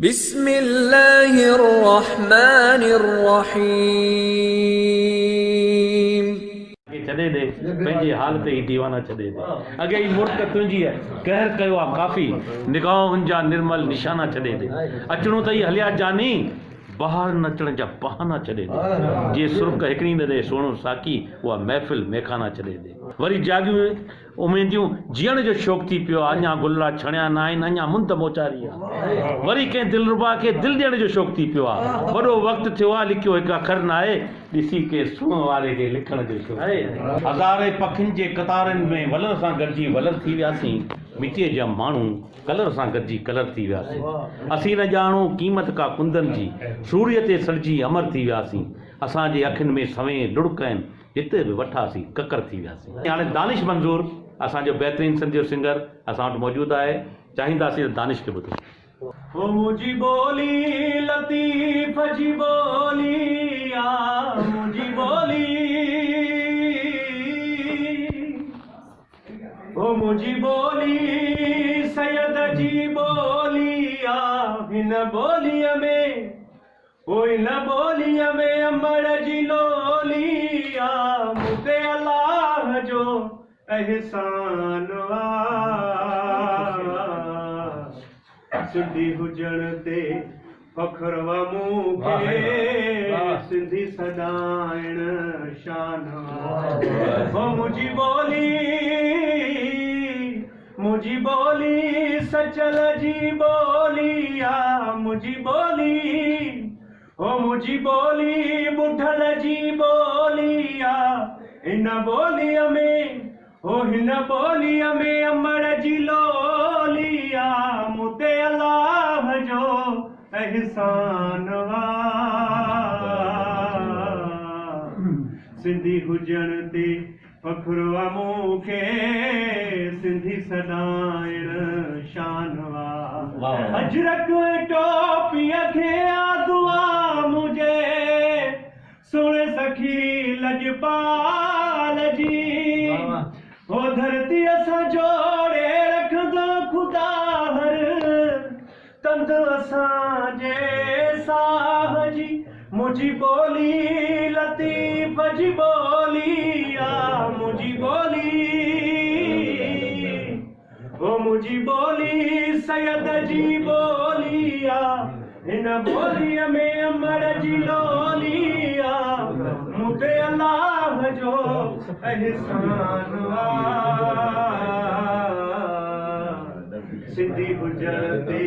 बिस्मिल्लाहिर्रहमानिर्रहीम। छॾे दे पंहिंजे हालत ई दीवाना छॾे दे अॻे ई मुर्त तुंहिंजी आहे कहर कयो आहे काफ़ी निगाहुनि जा निर्मल निशाना छॾे दे अचणो तई हलिया जानी बहार नचण जा बहाना छॾे दे जे सुर्ख हिकिड़ी न दे सोणो साकी उहा महफ़िल मेखाना छॾे दे वरी जागियूं उमेदियूं जीअण जो शौक़ु थी पियो आहे अञा गुला छणिया न आहिनि अञा मुंद मोचारी आहे वरी कंहिं दिलरुबा खे दिलि ॾियण जो शौक़ु थी पियो आहे वॾो वक़्तु थियो आहे लिखियो हिकु अखर न आहे ॾिसी के सूंहं वारे खे लिखण जो शौक़ु हज़ारे पखियुनि जे कतारनि में वलर सां गॾिजी वलर थी वियासीं मिटीअ जा माण्हू कलर सां गॾिजी कलर थी वियासीं असीं न ॼाणूं क़ीमत का कुंदन जी सूर्य ते सड़जी अमर थी वियासीं असांजे अखियुनि में सवें डुड़क आहिनि जिते बि वठासीं ककर थी वियासीं हाणे दानिश मंज़ूर असांजो बहितरीनु सिंधी सिंगर असां वटि मौजूदु आहे चाहींदासीं त दानिश खे ॿुधो हो मुझी बोली लतीफ़ जी बोली आ मुझी बोली हो मुझी बोली सैयद जी बोली आ हिन बोलीअ में हो हिन बोलीअ में अमर जी लोली आ मूंते अल्लाह जो एहसान आ सिंधी हुजण ते फख्र व मूंखे सिंधी सदाइण शान हो मुझी बोली सचल जी बोली आ मुझी बोली हो मुझी बोली बुढ़ल जी बोली आ हिन बोलीअ में हो हिन बोलीअ में अमर जी लोली आ मूंते अल्लाह जो एहसान आ सिंधी हुजण ते फख्र आ मूंखे सिंधी सदाइण शान आ अजरक टोपीअ खे आ दुआ मुझे सुण सखी लजपाल जी हो धरती असां जोड़े रखंदो खुदा हर तंद असांजे साह जी मुझी बोली लतीफ़ जी बोली आ मुझी बोली हो मुझी बोली सैयद जी बोली आ हिन बोलीअ में अमर जी लोली आ मूंते अल्लाह जो एहसान आ सिंधी हुजण ते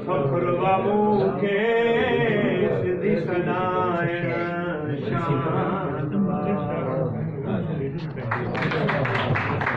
फख्र व मूंखे सिंधी सदाइण शान